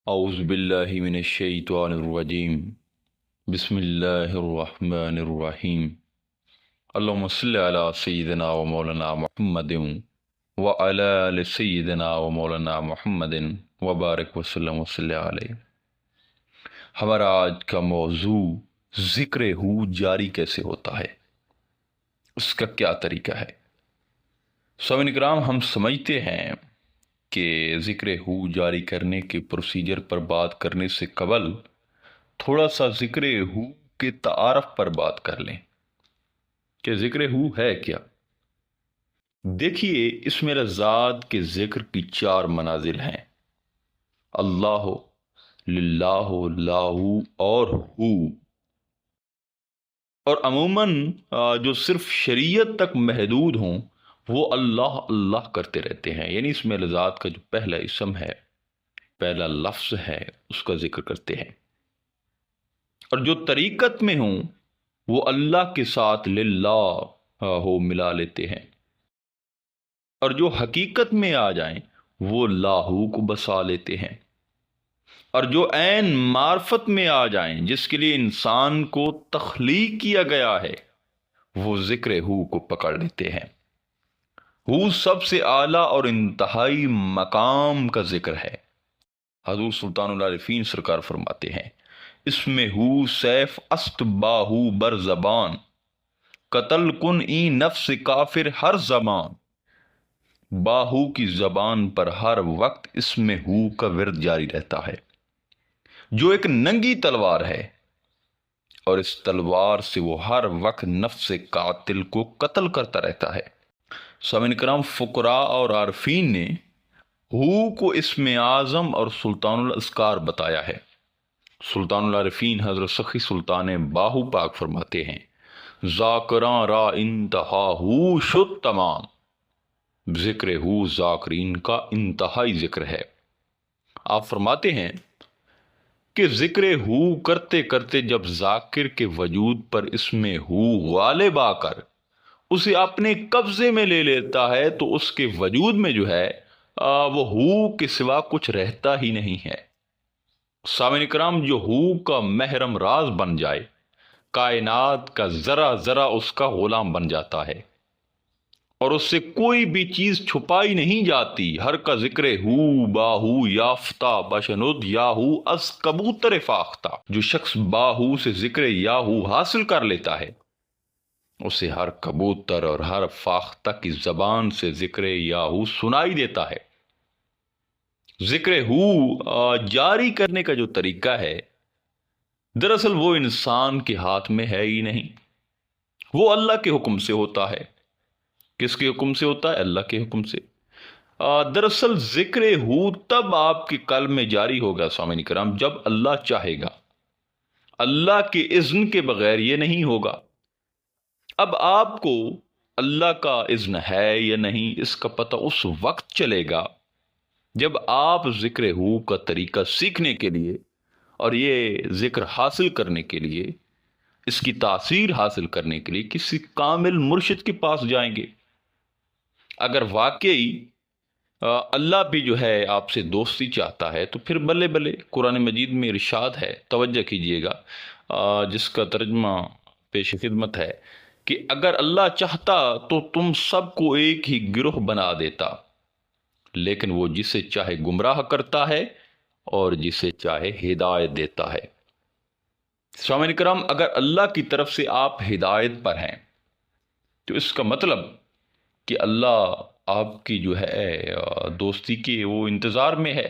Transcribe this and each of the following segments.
اعوذ باللہ من الشیطان الرجیم بسم اللہ الرحمن الرحیم اللہم صلی علی سیدنا و مولانا محمد وعلی آل سیدنا و مولانا محمد وبارک وسلم وصلی علیہ۔ ہمارا آج کا موضوع ذکر ہو جاری کیسے ہوتا ہے، اس کا کیا طریقہ ہے۔ سامعین کرام، ہم سمجھتے ہیں کہ ذکر ہو جاری کرنے کے پروسیجر پر بات کرنے سے قبل تھوڑا سا ذکر ہو کے تعارف پر بات کر لیں کہ ذکر ہو ہے کیا۔ دیکھیے، اسم ذات کے ذکر کی 4 منازل ہیں: اللہ، للہ، لاہ اور ہو۔ اور عموماً جو صرف شریعت تک محدود ہوں وہ اللہ اللہ کرتے رہتے ہیں، یعنی اسم ذات کا جو پہلا اسم ہے، پہلا لفظ ہے، اس کا ذکر کرتے ہیں۔ اور جو طریقت میں ہوں وہ اللہ کے ساتھ للہ ہو ملا لیتے ہیں، اور جو حقیقت میں آ جائیں وہ لاہو کو بسا لیتے ہیں، اور جو عین معرفت میں آ جائیں جس کے لیے انسان کو تخلیق کیا گیا ہے وہ ذکر ہو کو پکڑ لیتے ہیں۔ ہو سب سے اعلیٰ اور انتہائی مقام کا ذکر ہے۔ حضور سلطان العارفین سرکار فرماتے ہیں، اس میں ہو سیف است باہو بر زبان، قتل کن ای نفس کافر ہر زمان۔ باہو کی زبان پر ہر وقت اس میں ہو کا ورد جاری رہتا ہے، جو ایک ننگی تلوار ہے، اور اس تلوار سے وہ ہر وقت نفس قاتل کو قتل کرتا رہتا ہے۔ سامعین کرام، فقراء اور عارفین نے ہو کو اسم اعظم اور سلطان الاذکار بتایا ہے۔ سلطان العارفین حضرت سخی سلطان باہو پاک فرماتے ہیں، ذاکراں را انتہا ہو شد تمام۔ ذکر ہو ذاکرین کا انتہائی ذکر ہے۔ آپ فرماتے ہیں کہ ذکر ہو کرتے کرتے جب ذاکر کے وجود پر اسم ہو غالب آ کر اسے اپنے قبضے میں لے لیتا ہے تو اس کے وجود میں جو ہے وہ ہو کے سوا کچھ رہتا ہی نہیں ہے۔ سامعین کرام، جو ہو کا محرم راز بن جائے، کائنات کا ذرا ذرا اس کا غلام بن جاتا ہے، اور اس سے کوئی بھی چیز چھپائی نہیں جاتی۔ ہر کا ذکر ہو باہو یافتہ بشنود یاہو از کبوتر فاختہ۔ جو شخص باہو سے ذکر یاہو حاصل کر لیتا ہے اسے ہر کبوتر اور ہر فاختہ کی زبان سے ذکر یاہو سنائی دیتا ہے۔ ذکر ہو جاری کرنے کا جو طریقہ ہے، دراصل وہ انسان کے ہاتھ میں ہے ہی نہیں، وہ اللہ کے حکم سے ہوتا ہے۔ کس کے حکم سے ہوتا ہے؟ اللہ کے حکم سے۔ دراصل ذکر ہو تب آپ کے قلب میں جاری ہوگا سامعین کرام جب اللہ چاہے گا، اللہ کے اذن کے بغیر یہ نہیں ہوگا۔ اب آپ کو اللہ کا اذن ہے یا نہیں، اس کا پتہ اس وقت چلے گا جب آپ ذکر ہو کا طریقہ سیکھنے کے لیے اور یہ ذکر حاصل کرنے کے لیے، اس کی تاثیر حاصل کرنے کے لیے کسی کامل مرشد کے پاس جائیں گے۔ اگر واقعی اللہ بھی جو ہے آپ سے دوستی چاہتا ہے تو پھر بلے بلے۔ قرآن مجید میں ارشاد ہے، توجہ کیجئے گا، جس کا ترجمہ پیش خدمت ہے کہ اگر اللہ چاہتا تو تم سب کو ایک ہی گروہ بنا دیتا، لیکن وہ جسے چاہے گمراہ کرتا ہے اور جسے چاہے ہدایت دیتا ہے۔ سامعین کرام، اگر اللہ کی طرف سے آپ ہدایت پر ہیں تو اس کا مطلب کہ اللہ آپ کی جو ہے دوستی کے وہ انتظار میں ہے،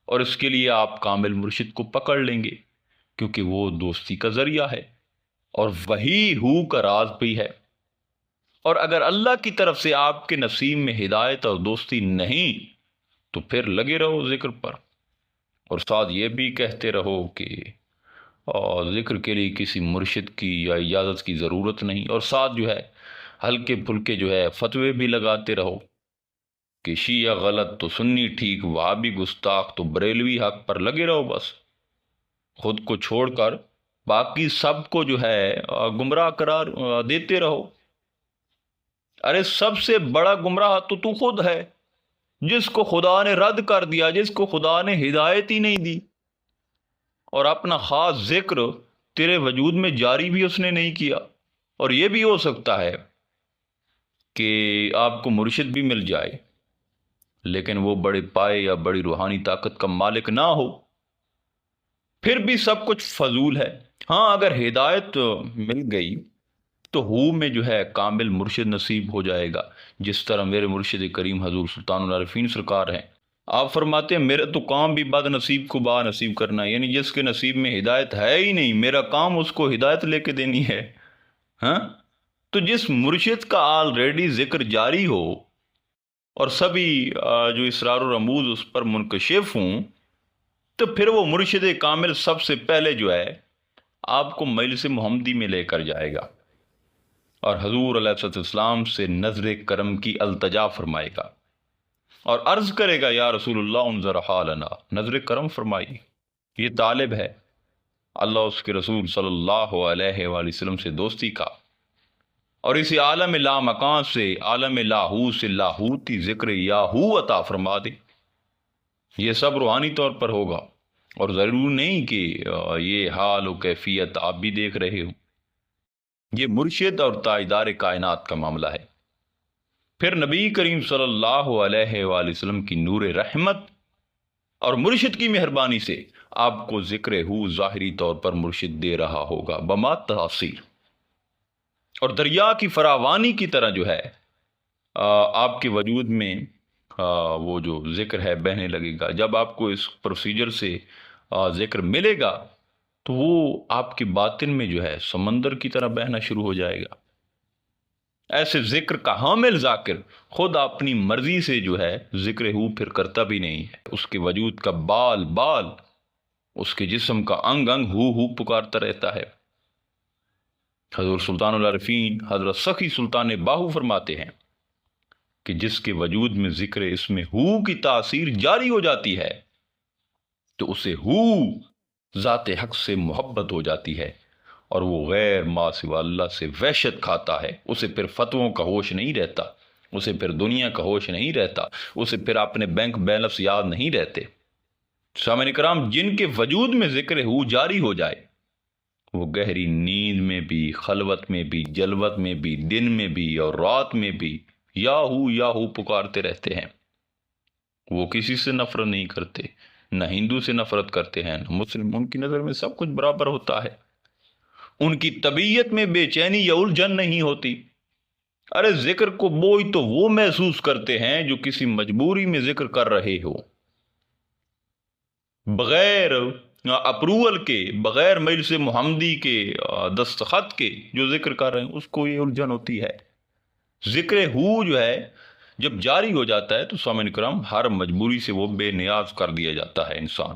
اور اس کے لیے آپ کامل مرشد کو پکڑ لیں گے، کیونکہ وہ دوستی کا ذریعہ ہے اور وہی ہو کا راز بھی ہے۔ اور اگر اللہ کی طرف سے آپ کے نصیب میں ہدایت اور دوستی نہیں تو پھر لگے رہو ذکر پر، اور ساتھ یہ بھی کہتے رہو کہ ذکر کے لیے کسی مرشد کی یا اجازت کی ضرورت نہیں، اور ساتھ جو ہے ہلکے پھلکے جو ہے فتوے بھی لگاتے رہو کہ شیعہ غلط تو سنی ٹھیک، وہابی گستاخ تو بریلوی حق پر لگے رہو، بس خود کو چھوڑ کر باقی سب کو جو ہے گمراہ قرار دیتے رہو۔ ارے سب سے بڑا گمراہ تو خود ہے، جس کو خدا نے رد کر دیا، جس کو خدا نے ہدایت ہی نہیں دی، اور اپنا خاص ذکر تیرے وجود میں جاری بھی اس نے نہیں کیا۔ اور یہ بھی ہو سکتا ہے کہ آپ کو مرشد بھی مل جائے لیکن وہ بڑے پائے یا بڑی روحانی طاقت کا مالک نہ ہو، پھر بھی سب کچھ فضول ہے۔ ہاں اگر ہدایت مل گئی تو ہو میں جو ہے کامل مرشد نصیب ہو جائے گا، جس طرح میرے مرشد کریم حضور سلطان العارفین سرکار ہیں۔ آپ فرماتے ہیں میرا تو کام بھی بد نصیب کو با نصیب کرنا ہے، یعنی جس کے نصیب میں ہدایت ہے ہی نہیں، میرا کام اس کو ہدایت لے کے دینی ہے۔ ہاں تو جس مرشد کا آلریڈی ذکر جاری ہو اور سبھی جو اسرار و رموز اس پر منکشف ہوں، تو پھر وہ مرشد کامل سب سے پہلے جو ہے آپ کو مجلس محمدی میں لے کر جائے گا اور حضور علیہ الصلوۃ والسلام سے نظر کرم کی التجا فرمائے گا اور عرض کرے گا یا رسول اللہ انظر حالنا، نظر کرم فرمائی۔ یہ طالب ہے اللہ اس کے رسول صلی اللہ علیہ وآلہ وسلم سے دوستی کا، اور اسی عالم لا مکان سے، عالم لاہو سے لاہوتی ذکر یاہو عطا فرما دے۔ یہ سب روحانی طور پر ہوگا، اور ضرور نہیں کہ یہ حال و کیفیت آپ بھی دیکھ رہے ہو۔ یہ مرشد اور تاجدار کائنات کا معاملہ ہے۔ پھر نبی کریم صلی اللہ علیہ وآلہ وسلم کی نور رحمت اور مرشد کی مہربانی سے آپ کو ذکر ہو ظاہری طور پر مرشد دے رہا ہوگا بما تاثیر، اور دریا کی فراوانی کی طرح جو ہے آپ کے وجود میں وہ جو ذکر ہے بہنے لگے گا۔ جب آپ کو اس پروسیجر سے ذکر ملے گا تو وہ آپ کے باطن میں جو ہے سمندر کی طرح بہنا شروع ہو جائے گا۔ ایسے ذکر کا حامل ذاکر خود اپنی مرضی سے جو ہے ذکر ہو پھر کرتا بھی نہیں ہے، اس کے وجود کا بال بال، اس کے جسم کا انگ انگ ہو پکارتا رہتا ہے۔ حضور سلطان العارفین حضرت سخی سلطان باہو فرماتے ہیں کہ جس کے وجود میں ذکر اس میں ہو کی تاثیر جاری ہو جاتی ہے تو اسے ہو ذات حق سے محبت ہو جاتی ہے، اور وہ غیر ما سوا اللہ سے وحشت کھاتا ہے۔ اسے پھر فتووں کا ہوش نہیں رہتا، اسے پھر دنیا کا ہوش نہیں رہتا، اسے پھر اپنے بینک بیلنس یاد نہیں رہتے۔ سامعین کرام، جن کے وجود میں ذکر ہو جاری ہو جائے وہ گہری نیند میں بھی، خلوت میں بھی، جلوت میں بھی، دن میں بھی اور رات میں بھی یاہو پکارتے رہتے ہیں۔ وہ کسی سے نفرت نہیں کرتے، نہ ہندو سے نفرت کرتے ہیں نہ مسلم، ان کی نظر میں سب کچھ برابر ہوتا ہے۔ ان کی طبیعت میں بے چینی یا الجھن نہیں ہوتی۔ ارے ذکر کو بوجھ تو وہ محسوس کرتے ہیں جو کسی مجبوری میں ذکر کر رہے ہو، بغیر اپروول کے، بغیر مجلس محمدی کے دستخط کے جو ذکر کر رہے ہیں، اس کو یہ الجھن ہوتی ہے۔ ذکر ہو جو ہے جب جاری ہو جاتا ہے تو سامعین کرام ہر مجبوری سے وہ بے نیاز کر دیا جاتا ہے انسان،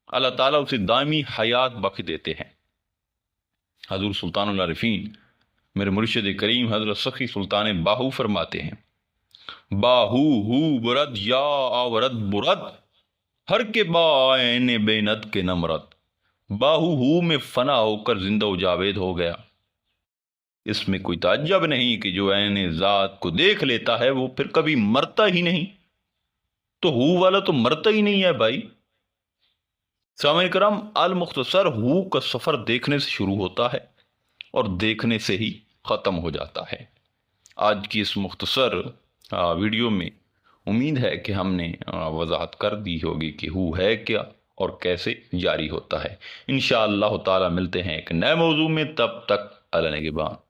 اللہ تعالیٰ اسے دائمی حیات بخش دیتے ہیں۔ حضور سلطان العارفین میرے مرشد کریم حضرت سخی سلطان باہو فرماتے ہیں باہو ہو برد یا آورد برد، ہر کے بائن بینت کے نمرد۔ باہو ہو میں فنا ہو کر زندہ و جاوید ہو گیا۔ اس میں کوئی تعجب نہیں کہ جو عین ذات کو دیکھ لیتا ہے وہ پھر کبھی مرتا ہی نہیں، تو ہو والا تو مرتا ہی نہیں ہے بھائی۔ سامعین کرام، المختصر ہو کا سفر دیکھنے سے شروع ہوتا ہے اور دیکھنے سے ہی ختم ہو جاتا ہے۔ آج کی اس مختصر ویڈیو میں امید ہے کہ ہم نے وضاحت کر دی ہوگی کہ ہو ہے کیا اور کیسے جاری ہوتا ہے۔ انشاءاللہ تعالی ملتے ہیں ایک نئے موضوع میں، تب تک اللہ نگہبان۔